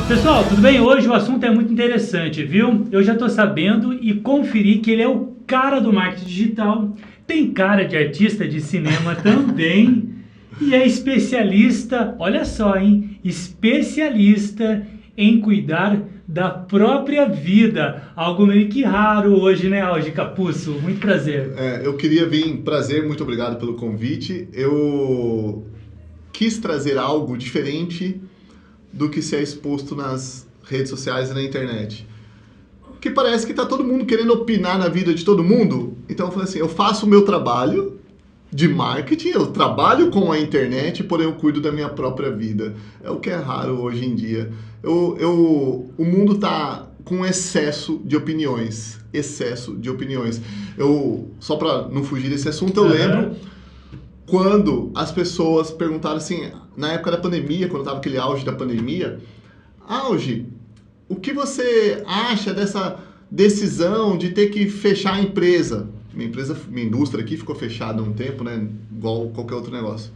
Pessoal, tudo bem? Hoje o assunto é muito interessante, viu? Eu já estou sabendo e conferi que ele é o cara do marketing digital, tem cara de artista de cinema também e é especialista, olha só, hein? Especialista em cuidar da própria vida. Algo meio que raro hoje, né, Algi Capuzzo? Muito prazer. Eu queria vir, prazer, muito obrigado pelo convite. Eu quis trazer algo diferente do que se é exposto nas redes sociais e na internet. Que parece que tá todo mundo querendo opinar na vida de todo mundo. Então eu falei assim, eu faço o meu trabalho de marketing, eu trabalho com a internet, porém eu cuido da minha própria vida. É o que é raro hoje em dia. O mundo tá com excesso de opiniões. Só para não fugir desse assunto, eu lembro quando as pessoas perguntaram assim, na época da pandemia, quando estava aquele auge da pandemia, o que você acha dessa decisão de ter que fechar a empresa? Minha indústria aqui ficou fechada há um tempo, né? Igual qualquer outro negócio.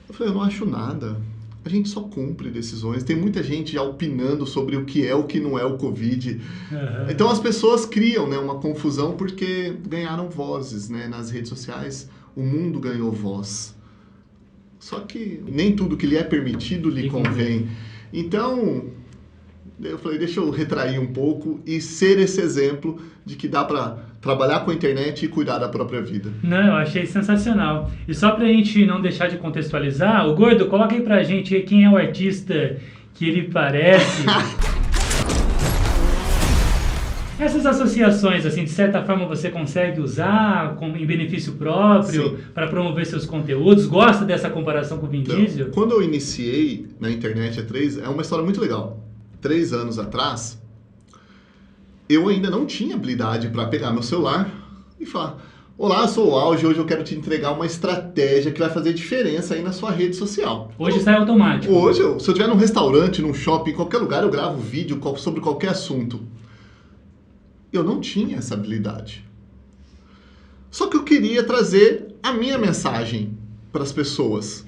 Eu falei, eu não acho nada. A gente só cumpre decisões. Tem muita gente já opinando sobre o que é, o que não é o Covid. Então as pessoas criam, né, uma confusão porque ganharam vozes, né, nas redes sociais. O mundo ganhou voz. Só que nem tudo que lhe é permitido lhe convém. Então, eu falei, deixa eu retrair um pouco e ser esse exemplo de que dá para trabalhar com a internet e cuidar da própria vida. Não, eu achei sensacional. E só pra gente não deixar de contextualizar, o Gordo, coloca aí pra gente aí quem é o artista que ele parece. Essas associações, assim, de certa forma você consegue usar em benefício próprio para promover seus conteúdos? Gosta dessa comparação com o Vin Diesel? Então, quando eu iniciei na internet é uma história muito legal. 3 anos atrás, eu ainda não tinha habilidade para pegar meu celular e falar: olá, eu sou o Auge, hoje eu quero te entregar uma estratégia que vai fazer diferença aí na sua rede social. Hoje sai automático. Hoje, se eu estiver num restaurante, num shopping, em qualquer lugar, eu gravo vídeo sobre qualquer assunto. Eu não tinha essa habilidade. Só que eu queria trazer a minha mensagem para as pessoas.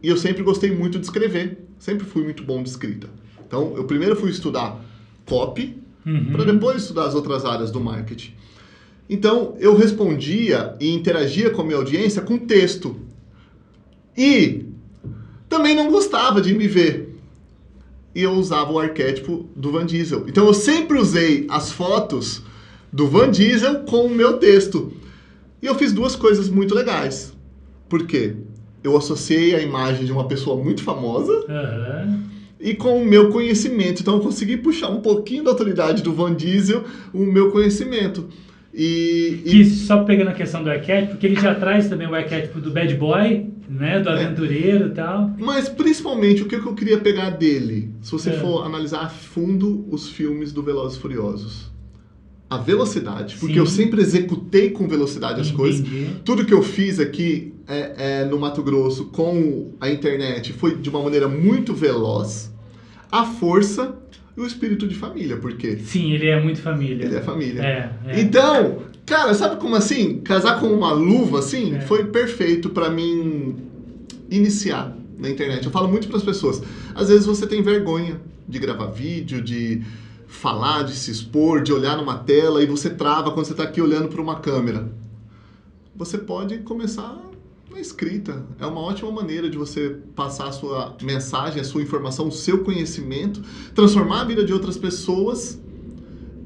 E eu sempre gostei muito de escrever. Sempre fui muito bom de escrita. Então, eu primeiro fui estudar copy, para depois estudar as outras áreas do marketing. Então, eu respondia e interagia com a minha audiência com texto. E também não gostava de me ver. E eu usava o arquétipo do Vin Diesel. Então eu sempre usei as fotos do Vin Diesel com o meu texto. E eu fiz 2 coisas muito legais. Por quê? Eu associei a imagem de uma pessoa muito famosa e com o meu conhecimento. Então eu consegui puxar um pouquinho da autoridade do Vin Diesel, o meu conhecimento. E só pegando a questão do arquétipo, porque ele já traz também o arquétipo do bad boy, né, do aventureiro e tal. Mas principalmente o que eu queria pegar dele, se você for analisar a fundo os filmes do Velozes e Furiosos. A velocidade, porque eu sempre executei com velocidade as coisas. Tudo que eu fiz aqui no Mato Grosso com a internet foi de uma maneira muito veloz. A força e o espírito de família, porque... Sim, ele é muito família. Ele é família. Então, cara, sabe como assim? Casar com uma luva, assim, foi perfeito pra mim iniciar na internet. Eu falo muito pras pessoas. Às vezes você tem vergonha de gravar vídeo, de falar, de se expor, de olhar numa tela e você trava quando você tá aqui olhando pra uma câmera. Você pode começar na escrita. É uma ótima maneira de você passar a sua mensagem, a sua informação, o seu conhecimento, transformar a vida de outras pessoas.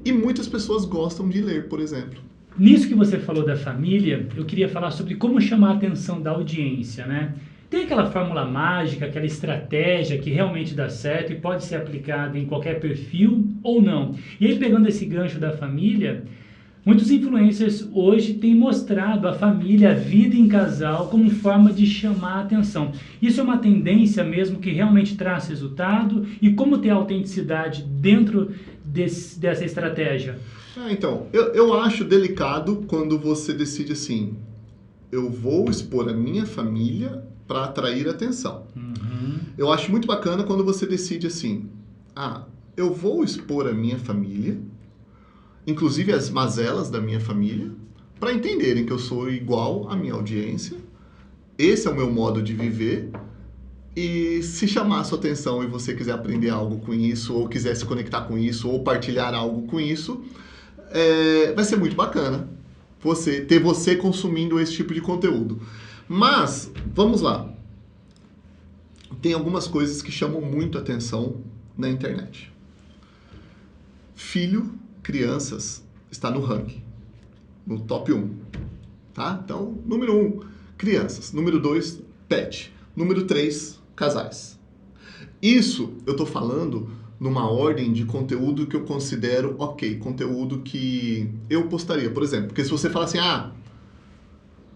E muitas pessoas gostam de ler, por exemplo. Nisso que você falou da família, eu queria falar sobre como chamar a atenção da audiência, né? Tem aquela fórmula mágica, aquela estratégia que realmente dá certo e pode ser aplicada em qualquer perfil ou não. E aí, pegando esse gancho da família, muitos influencers hoje têm mostrado a família, a vida em casal, como forma de chamar a atenção. Isso é uma tendência mesmo que realmente traz resultado? E como ter autenticidade dentro dessa estratégia? Então, eu acho delicado quando você decide assim, eu vou expor a minha família para atrair atenção. Eu acho muito bacana quando você decide assim, eu vou expor a minha família, inclusive as mazelas da minha família, para entenderem que eu sou igual à minha audiência, esse é o meu modo de viver, E se chamar a sua atenção e você quiser aprender algo com isso, ou quiser se conectar com isso, ou partilhar algo com isso, vai ser muito bacana ter você consumindo esse tipo de conteúdo. Mas, vamos lá. Tem algumas coisas que chamam muito atenção na internet. Filho, crianças, está no ranking, no top 1. Tá? Então, número 1, crianças. Número 2, pet. Número 3, casais. Isso eu estou falando numa ordem de conteúdo que eu considero ok, conteúdo que eu postaria, por exemplo. Porque se você fala assim,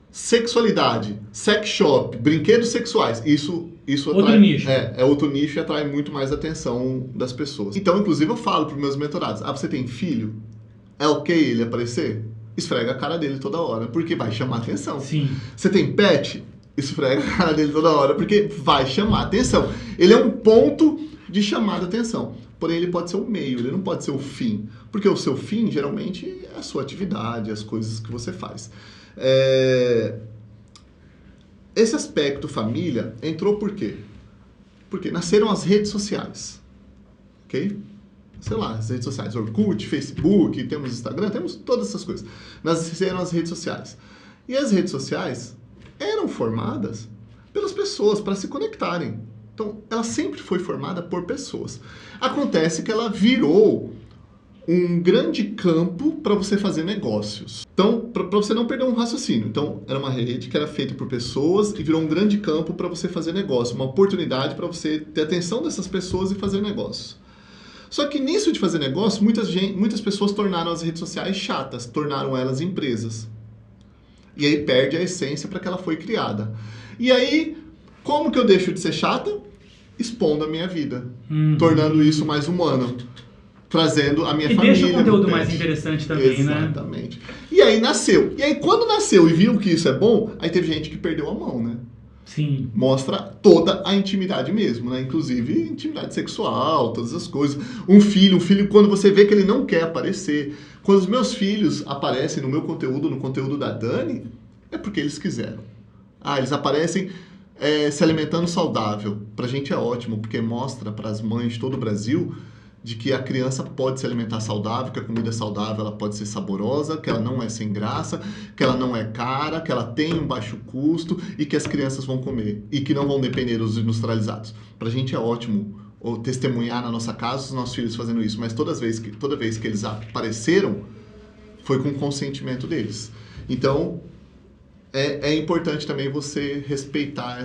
sexualidade, sex shop, brinquedos sexuais, isso outro atrai, nicho. é outro nicho e atrai muito mais atenção das pessoas. Então, inclusive, eu falo para os meus mentorados, você tem filho? É ok ele aparecer? Esfrega a cara dele toda hora, porque vai chamar atenção. Sim. Você tem pet? Esfrega a cara dele toda hora, porque vai chamar atenção. Ele é um ponto de chamada atenção. Porém, ele pode ser o meio, ele não pode ser o fim. Porque o seu fim, geralmente, é a sua atividade, as coisas que você faz. Esse aspecto família entrou por quê? Porque nasceram as redes sociais. Ok? Sei lá, as redes sociais, Orkut, Facebook, temos Instagram, temos todas essas coisas. Nasceram as redes sociais. E as redes sociais eram formadas pelas pessoas para se conectarem. Então, ela sempre foi formada por pessoas. Acontece que ela virou um grande campo para você fazer negócios. Então, para você não perder um raciocínio. Então, era uma rede que era feita por pessoas e virou um grande campo para você fazer negócio. Uma oportunidade para você ter atenção dessas pessoas e fazer negócio. Só que nisso de fazer negócio, muitas pessoas tornaram as redes sociais chatas, tornaram elas empresas. E aí perde a essência para que ela foi criada. E aí, como que eu deixo de ser chata? Expondo a minha vida, tornando isso mais humano, trazendo a minha família. E deixa o conteúdo mais interessante também, né? Exatamente. E aí nasceu. E aí quando nasceu e viu que isso é bom, aí teve gente que perdeu a mão, né? Sim. Mostra toda a intimidade mesmo, né? Inclusive intimidade sexual, todas as coisas. Um filho, quando você vê que ele não quer aparecer. Quando os meus filhos aparecem no meu conteúdo, no conteúdo da Dani, é porque eles quiseram. Eles aparecem se alimentando saudável. Pra gente é ótimo, porque mostra para as mães de todo o Brasil de que a criança pode se alimentar saudável, que a comida saudável ela pode ser saborosa, que ela não é sem graça, que ela não é cara, que ela tem um baixo custo e que as crianças vão comer e que não vão depender dos industrializados. Pra gente é ótimo testemunhar na nossa casa os nossos filhos fazendo isso, mas toda vez que eles apareceram, foi com o consentimento deles. Então, é importante também você respeitar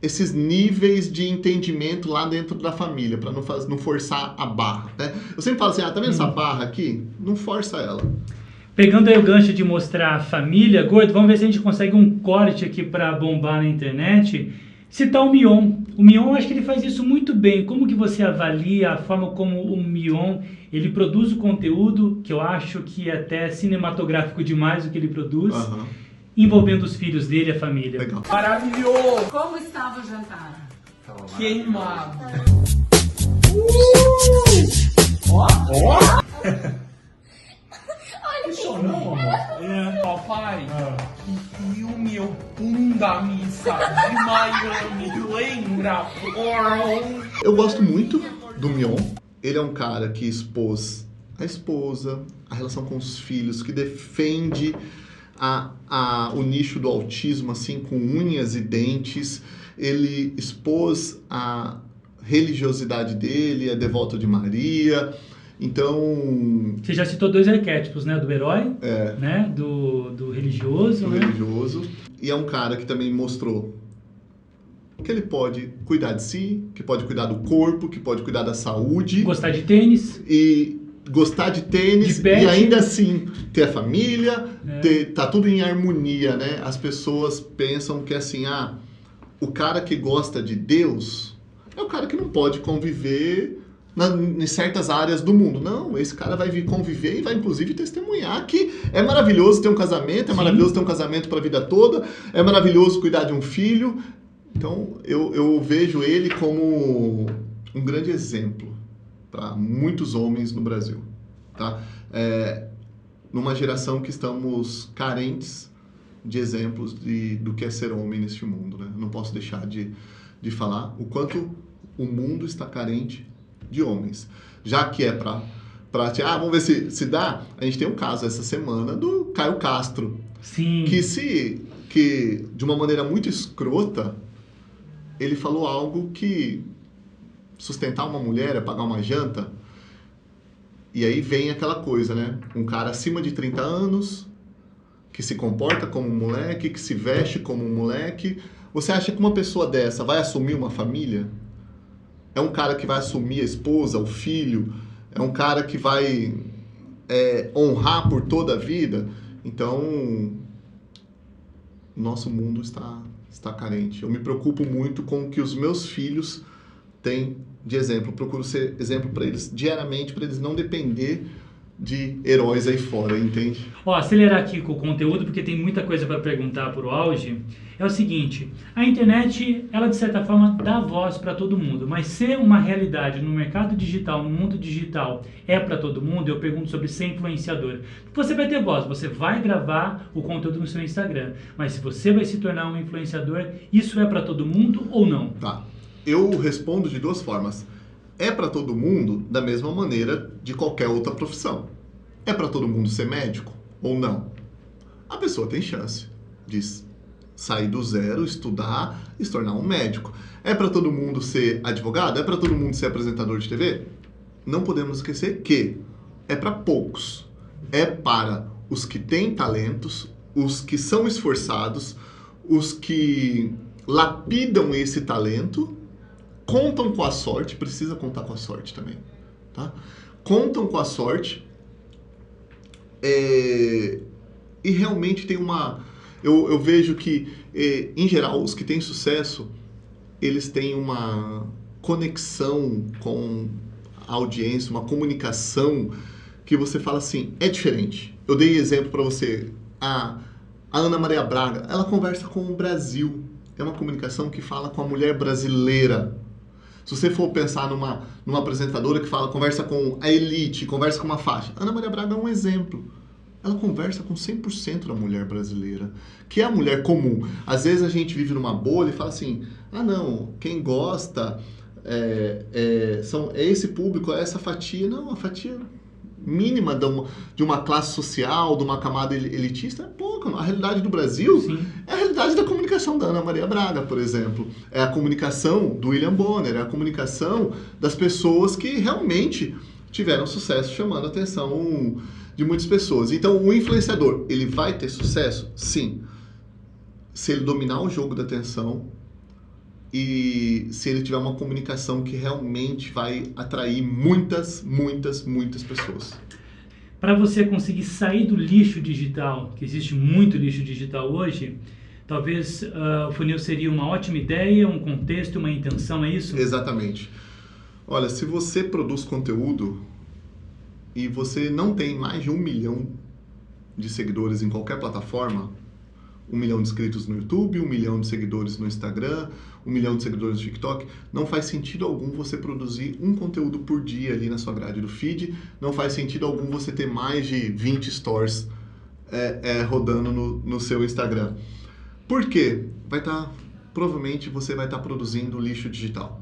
esses níveis de entendimento lá dentro da família, para não forçar a barra, né? Eu sempre falo assim, tá vendo essa barra aqui? Não força ela. Pegando aí o gancho de mostrar a família, Gordo, vamos ver se a gente consegue um corte aqui para bombar na internet. Citar o Mion. O Mion, eu acho que ele faz isso muito bem. Como que você avalia a forma como o Mion, ele produz o conteúdo, que eu acho que é até cinematográfico demais o que ele produz, envolvendo os filhos dele e a família. Legal. Maravilhoso! Como estava o jantar? Queimado. Isso não, amor. Papai, que filme eu da missa de Miami, lembra? Eu gosto muito do Mion. Ele é um cara que expôs a esposa, a relação com os filhos, que defende o nicho do autismo, assim, com unhas e dentes. Ele expôs a religiosidade dele, é devoto de Maria. Então... Você já citou 2 arquétipos, né? Do herói, né? Do religioso. Religioso. E é um cara que também mostrou que ele pode cuidar de si, que pode cuidar do corpo, que pode cuidar da saúde. Gostar de tênis. E gostar de tênis de e ainda assim ter a família, tá tudo em harmonia, né? As pessoas pensam que assim, o cara que gosta de Deus é o cara que não pode conviver em certas áreas do mundo. Não, esse cara vai vir conviver e vai inclusive testemunhar que é maravilhoso ter um casamento, é maravilhoso ter um casamento para a vida toda, é maravilhoso cuidar de um filho. Então eu vejo ele como um grande exemplo para muitos homens no Brasil, tá? Numa geração que estamos carentes de exemplos do que é ser homem neste mundo, né? Não posso deixar de falar o quanto o mundo está carente de homens. Já que é para vamos ver se dá. A gente tem um caso essa semana do Caio Castro. Sim. Que de uma maneira muito escrota, ele falou algo que sustentar uma mulher é pagar uma janta. E aí vem aquela coisa, né? Um cara acima de 30 anos, que se comporta como um moleque, que se veste como um moleque. Você acha que uma pessoa dessa vai assumir uma família? É um cara que vai assumir a esposa, o filho? É um cara que vai honrar por toda a vida? Então, nosso mundo está carente. Eu me preocupo muito com o que os meus filhos têm de exemplo. Eu procuro ser exemplo para eles diariamente, para eles não depender de heróis aí fora, entende? Acelerar aqui com o conteúdo, porque tem muita coisa para perguntar por Auge. É o seguinte, a internet, ela de certa forma dá voz para todo mundo, mas ser uma realidade no mercado digital, no mundo digital, é para todo mundo? Eu pergunto sobre ser influenciador. Você vai ter voz, você vai gravar o conteúdo no seu Instagram, mas se você vai se tornar um influenciador, isso é para todo mundo ou não? Tá, eu respondo de duas formas. É para todo mundo da mesma maneira de qualquer outra profissão. É para todo mundo ser médico ou não? A pessoa tem chance de sair do zero, estudar e se tornar um médico. É para todo mundo ser advogado? É para todo mundo ser apresentador de TV? Não podemos esquecer que é para poucos. É para os que têm talentos, os que são esforçados, os que lapidam esse talento, contam com a sorte, precisa contar com a sorte também, tá? Contam com a sorte e realmente tem eu vejo que, em geral, os que têm sucesso, eles têm uma conexão com a audiência, uma comunicação que você fala assim, é diferente. Eu dei exemplo para você, a Ana Maria Braga, ela conversa com o Brasil, é uma comunicação que fala com a mulher brasileira. Se você for pensar numa apresentadora que conversa com a elite, conversa com uma faixa, Ana Maria Braga é um exemplo. Ela conversa com 100% da mulher brasileira, que é a mulher comum. Às vezes a gente vive numa bolha e fala assim, não, quem gosta é esse público, é essa fatia. Não, a fatia mínima de uma classe social, de uma camada elitista, é pouca. A realidade do Brasil Sim. é a realidade da comunicação da Ana Maria Braga, por exemplo. É a comunicação do William Bonner, é a comunicação das pessoas que realmente tiveram sucesso, chamando a atenção de muitas pessoas. Então, o influenciador, ele vai ter sucesso? Sim. Se ele dominar o jogo da atenção e se ele tiver uma comunicação que realmente vai atrair muitas, muitas, muitas pessoas. Para você conseguir sair do lixo digital, que existe muito lixo digital hoje, talvez o funil seria uma ótima ideia, um contexto, uma intenção, é isso? Exatamente. Olha, se você produz conteúdo e você não tem mais de 1 milhão de seguidores em qualquer plataforma, 1 milhão de inscritos no YouTube, 1 milhão de seguidores no Instagram, 1 milhão de seguidores no TikTok, não faz sentido algum você produzir um conteúdo por dia ali na sua grade do feed, não faz sentido algum você ter mais de 20 stories rodando no seu Instagram. Por quê? Provavelmente você vai estar produzindo lixo digital.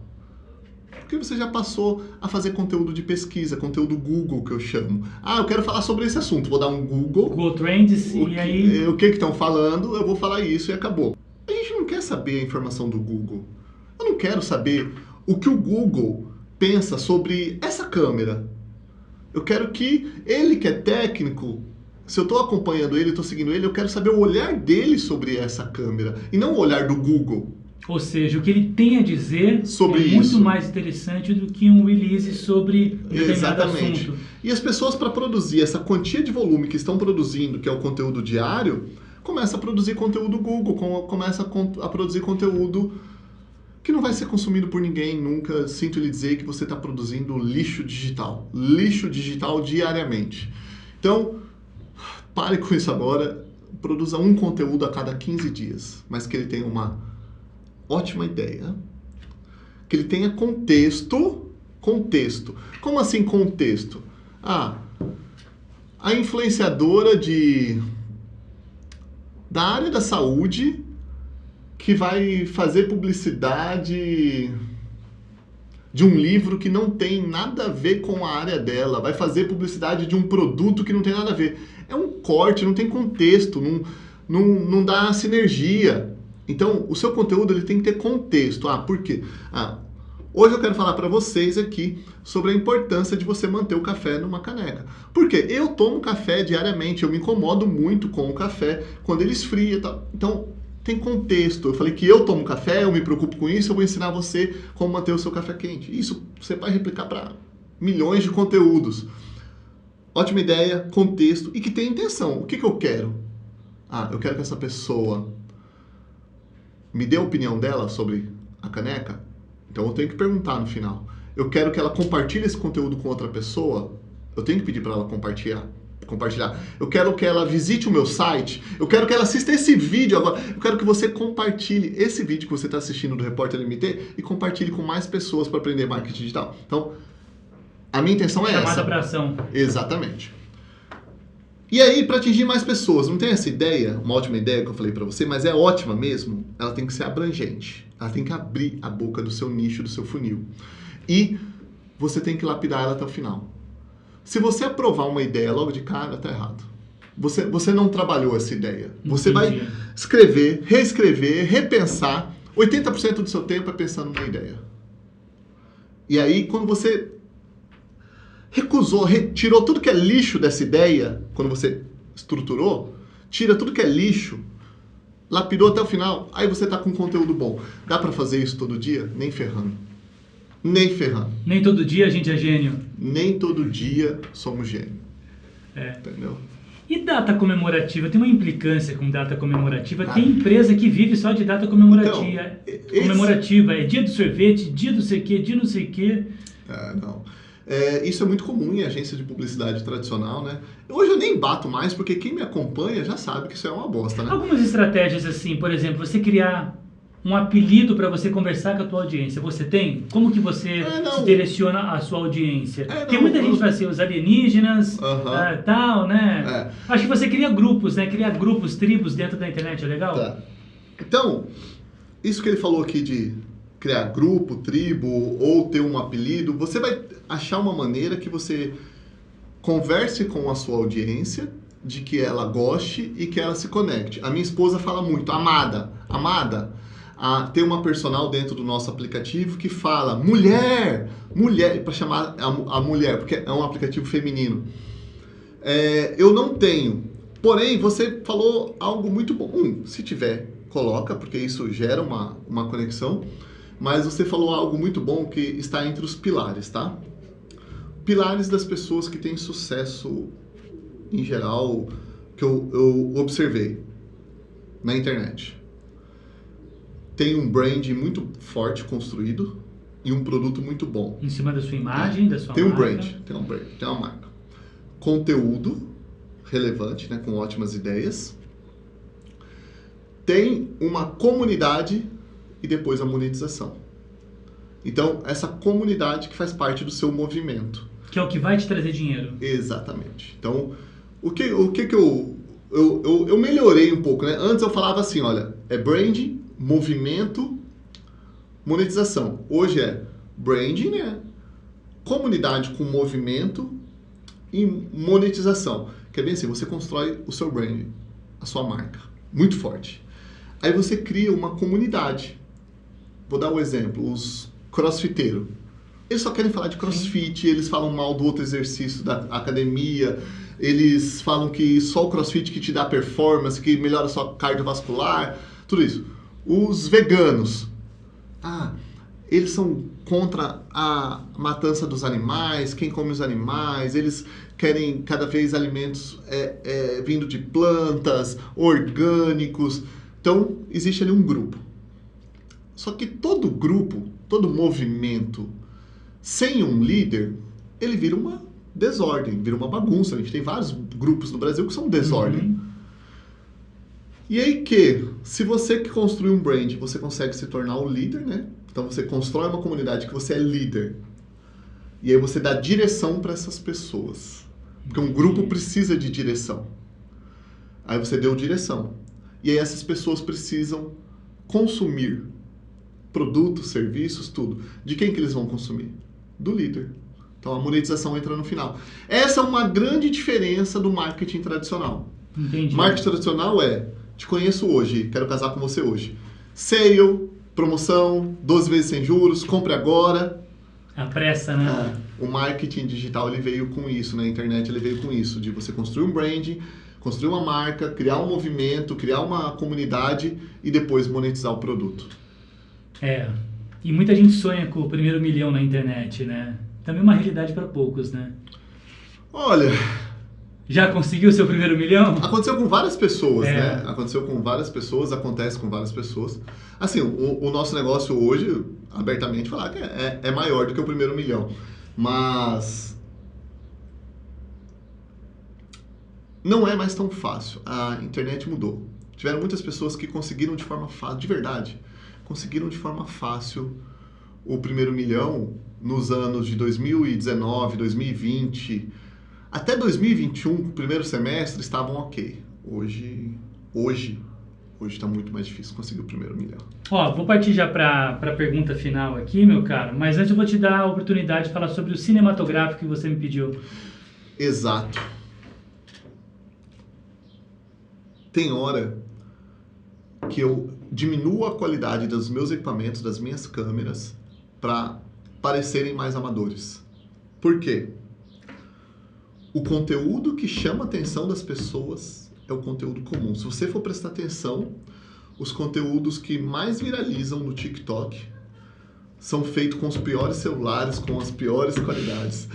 Porque você já passou a fazer conteúdo de pesquisa, conteúdo Google, que eu chamo. Eu quero falar sobre esse assunto, vou dar um Google Trends, e aí... O que estão falando, eu vou falar isso e acabou. A gente não quer saber a informação do Google. Eu não quero saber o que o Google pensa sobre essa câmera. Eu quero que ele, que é técnico, se eu estou acompanhando ele, estou seguindo ele, eu quero saber o olhar dele sobre essa câmera, e não o olhar do Google. Ou seja, o que ele tem a dizer sobre é muito mais interessante do que um release sobre determinado Exatamente. assunto. E as pessoas, para produzir essa quantia de volume que estão produzindo, que é o conteúdo diário, começa a produzir conteúdo Google, começa a produzir conteúdo que não vai ser consumido por ninguém nunca. Sinto lhe dizer que você está produzindo lixo digital diariamente. Então, pare com isso agora, produza um conteúdo a cada 15 dias, mas que ele tenha uma ótima ideia, que ele tenha contexto. Como assim contexto? A influenciadora de da área da saúde que vai fazer publicidade de um livro que não tem nada a ver com a área dela, vai fazer publicidade de um produto que não tem nada a ver. É um corte, não tem contexto, não dá sinergia. Então, o seu conteúdo ele tem que ter contexto. Por quê? Hoje eu quero falar para vocês aqui sobre a importância de você manter o café numa caneca. Por quê? Eu tomo café diariamente, eu me incomodo muito com o café quando ele esfria e tal. Então, tem contexto. Eu falei que eu tomo café, eu me preocupo com isso, eu vou ensinar você como manter o seu café quente. Isso você vai replicar para milhões de conteúdos. Ótima ideia, contexto e que tem intenção. O que eu quero? Eu quero que essa pessoa me dê a opinião dela sobre a caneca. Então eu tenho que perguntar no final. Eu quero que ela compartilhe esse conteúdo com outra pessoa. Eu tenho que pedir para ela compartilhar. Eu quero que ela visite o meu site. Eu quero que ela assista esse vídeo agora. Eu quero que você compartilhe esse vídeo que você está assistindo do Repórter LMT e compartilhe com mais pessoas para aprender marketing digital. Então, a minha intenção é essa. Chamada para ação. Exatamente. E aí, para atingir mais pessoas, não tem essa ideia, uma ótima ideia que eu falei para você, mas é ótima mesmo, ela tem que ser abrangente. Ela tem que abrir a boca do seu nicho, do seu funil. E você tem que lapidar ela até o final. Se você aprovar uma ideia logo de cara, tá errado. Você não trabalhou essa ideia. Você vai escrever, reescrever, repensar. 80% do seu tempo é pensando numa ideia. E aí, quando você recusou, tirou tudo que é lixo dessa ideia, quando você estruturou, tira tudo que é lixo, lapidou até o final, aí você tá com conteúdo bom. Dá para fazer isso todo dia? Nem ferrando. Nem ferrando. Nem todo dia a gente é gênio. Nem todo dia somos gênio. Entendeu? E data comemorativa? Tem uma implicância com data comemorativa? Tem empresa que vive só de data comemorativa. Comemorativa. É dia do sorvete, dia do sei quê, dia não sei quê. Não. Isso é muito comum em agência de publicidade tradicional, né? Hoje eu nem bato mais, porque quem me acompanha já sabe que isso é uma bosta, né? Algumas estratégias assim, por exemplo, você criar um apelido para você conversar com a tua audiência. Você tem? Como que você se direciona à sua audiência? Porque muita gente fala assim, os alienígenas, tal, né? Acho que você cria grupos, né? Cria grupos, tribos dentro da internet, é legal? Tá. Então, isso que ele falou aqui de criar grupo, tribo ou ter um apelido, você vai achar uma maneira que você converse com a sua audiência, de que ela goste e que ela se conecte. A minha esposa fala muito, Amada, tem uma personal dentro do nosso aplicativo que fala mulher, para chamar a mulher, porque é um aplicativo feminino. Eu não tenho, porém você falou algo muito bom. Se tiver, coloca, porque isso gera uma conexão. Mas você falou algo muito bom que está entre os pilares, tá? Pilares das pessoas que têm sucesso em geral, que eu observei na internet. Tem um brand muito forte construído e um produto muito bom. Em cima da sua imagem, da sua marca? Tem um brand, tem uma marca. Conteúdo relevante, né, com ótimas ideias. Tem uma comunidade e depois a monetização. Então, essa comunidade que faz parte do seu movimento. Que é o que vai te trazer dinheiro. Exatamente. Então, o que eu melhorei um pouco, né? Antes eu falava assim, olha, é brand, movimento, monetização. Hoje é branding, né? Comunidade com movimento e monetização. Que é bem assim, você constrói o seu brand, a sua marca, muito forte. Aí você cria uma comunidade. Vou dar um exemplo, os crossfiteiros. Eles só querem falar de crossfit, eles falam mal do outro exercício da academia, eles falam que só o crossfit que te dá performance, que melhora a sua cardiovascular, tudo isso. Os veganos, eles são contra a matança dos animais, quem come os animais, eles querem cada vez alimentos vindo de plantas, orgânicos. Então, existe ali um grupo. Só que todo grupo, todo movimento, sem um líder, ele vira uma desordem, vira uma bagunça. A gente tem vários grupos no Brasil que são desordem. E aí se você que construir um brand, você consegue se tornar o líder, né? Então você constrói uma comunidade que você é líder. E aí você dá direção para essas pessoas. Porque um grupo precisa de direção. Aí você deu direção. E aí essas pessoas precisam consumir produtos, serviços, tudo. De quem que eles vão consumir? Do líder. Então a monetização entra no final. Essa é uma grande diferença do marketing tradicional. Entendi. Marketing tradicional é, te conheço hoje, quero casar com você hoje. Sale, promoção, 12 vezes sem juros, compre agora. A pressa, né? O marketing digital ele veio com isso, na internet ele veio com isso, de você construir um branding, construir uma marca, criar um movimento, criar uma comunidade e depois monetizar o produto. E muita gente sonha com o primeiro milhão na internet, né? Também uma realidade para poucos, né? Olha... Já conseguiu o seu primeiro milhão? Aconteceu com várias pessoas, né? Aconteceu com várias pessoas, acontece com várias pessoas. Assim, o nosso negócio hoje, abertamente falar que é maior do que o primeiro milhão. Mas não é mais tão fácil. A internet mudou. Tiveram muitas pessoas que conseguiram de forma fácil, de verdade, conseguiram de forma fácil o primeiro milhão nos anos de 2019, 2020... Até 2021, primeiro semestre, estavam ok. Hoje está muito mais difícil conseguir o primeiro milhão. Vou partir já para a pergunta final aqui, meu caro. Mas antes eu vou te dar a oportunidade de falar sobre o cinematográfico que você me pediu. Exato. Tem hora que eu diminuo a qualidade dos meus equipamentos, das minhas câmeras, para parecerem mais amadores. Por quê? O conteúdo que chama a atenção das pessoas é o conteúdo comum. Se você for prestar atenção, os conteúdos que mais viralizam no TikTok são feitos com os piores celulares, com as piores qualidades.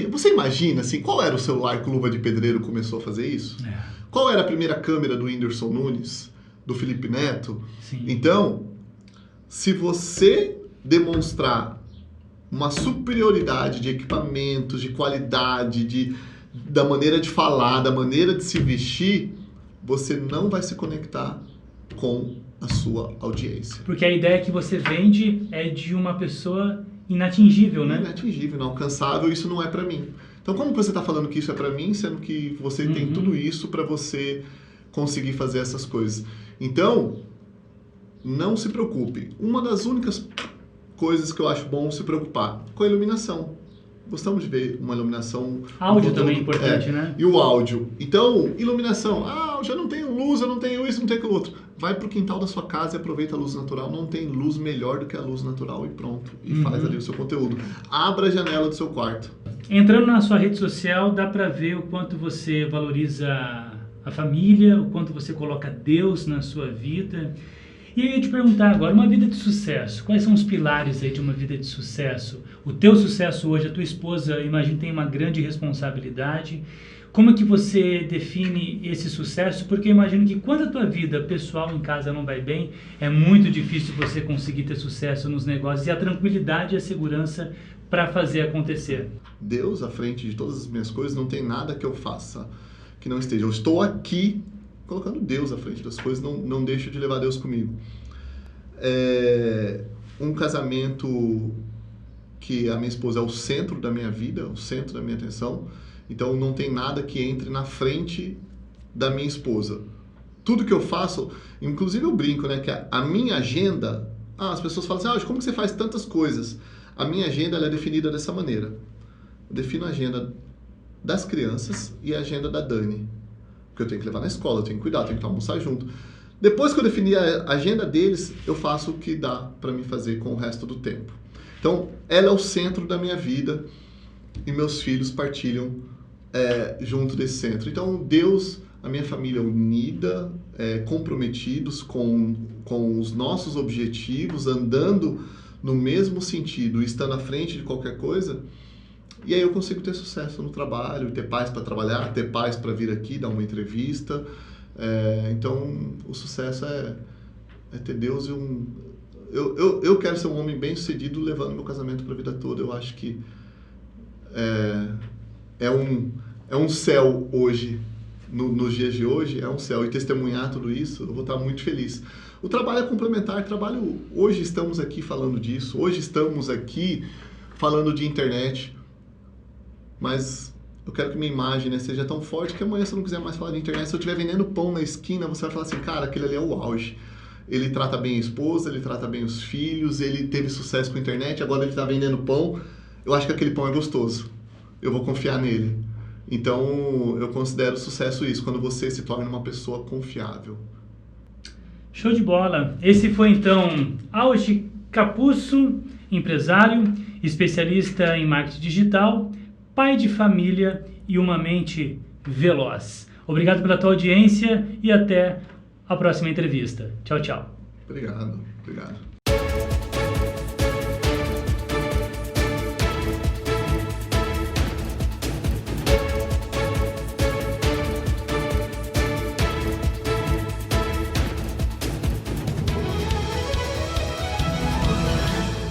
Você imagina, assim, qual era o celular que o Luva de Pedreiro começou a fazer isso? Qual era a primeira câmera do Whindersson Nunes, do Felipe Neto? Sim. Então, se você demonstrar uma superioridade de equipamentos, de qualidade, da maneira de falar, da maneira de se vestir, você não vai se conectar com a sua audiência. Porque a ideia que você vende é de uma pessoa inatingível, né? Inatingível, inalcançável, isso não é pra mim. Então como você está falando que isso é pra mim, sendo que você tem tudo isso para você conseguir fazer essas coisas? Então, não se preocupe. Uma das únicas coisas que eu acho bom se preocupar com a iluminação. Gostamos de ver uma iluminação... Áudio também é importante, né? E o áudio. Então, iluminação. Eu já não tenho luz, eu não tenho isso, não tenho aquilo outro. Vai pro quintal da sua casa e aproveita a luz natural. Não tem luz melhor do que a luz natural e pronto. E faz ali o seu conteúdo. Abra a janela do seu quarto. Entrando na sua rede social, dá pra ver o quanto você valoriza a família, o quanto você coloca Deus na sua vida. E eu ia te perguntar agora, uma vida de sucesso, quais são os pilares aí de uma vida de sucesso? O teu sucesso hoje, a tua esposa, imagino, tem uma grande responsabilidade. Como é que você define esse sucesso? Porque eu imagino que quando a tua vida pessoal em casa não vai bem, é muito difícil você conseguir ter sucesso nos negócios e a tranquilidade e a segurança para fazer acontecer. Deus à frente de todas as minhas coisas, não tem nada que eu faça que não esteja. Eu estou aqui colocando Deus à frente das coisas, não deixo de levar Deus comigo. Um casamento que a minha esposa é o centro da minha vida, o centro da minha atenção, então não tem nada que entre na frente da minha esposa. Tudo que eu faço, inclusive eu brinco, né, que a minha agenda, as pessoas falam assim, como que você faz tantas coisas? A minha agenda ela é definida dessa maneira. Eu defino a agenda das crianças e a agenda da Dani. Porque eu tenho que levar na escola, eu tenho que cuidar, eu tenho que almoçar junto. Depois que eu definir a agenda deles, eu faço o que dá para me fazer com o resto do tempo. Então, ela é o centro da minha vida e meus filhos partilham junto desse centro. Então, Deus, a minha família unida, comprometidos com os nossos objetivos, andando no mesmo sentido, estando à frente de qualquer coisa. E aí eu consigo ter sucesso no trabalho, ter paz para trabalhar, ter paz para vir aqui, dar uma entrevista. Então, o sucesso é ter Deus e Eu quero ser um homem bem-sucedido levando meu casamento para a vida toda. Eu acho que é um céu hoje, nos dias de hoje, é um céu. E testemunhar tudo isso, eu vou estar muito feliz. O trabalho é complementar. Hoje estamos aqui falando disso, hoje estamos aqui falando de internet. Mas Eu quero que minha imagem, né, seja tão forte que amanhã, se eu não quiser mais falar de internet, se eu estiver vendendo pão na esquina, você vai falar assim, cara, aquele ali é o auge. Ele trata bem a esposa, ele trata bem os filhos, ele teve sucesso com a internet, agora ele está vendendo pão. Eu acho que aquele pão é gostoso. Eu vou confiar nele. Então, eu considero sucesso isso, quando você se torna uma pessoa confiável. Show de bola. Esse foi, então, Auge Capuzzo, empresário, especialista em marketing digital, pai de família e uma mente veloz. Obrigado pela tua audiência e até a próxima entrevista. Tchau, tchau. Obrigado.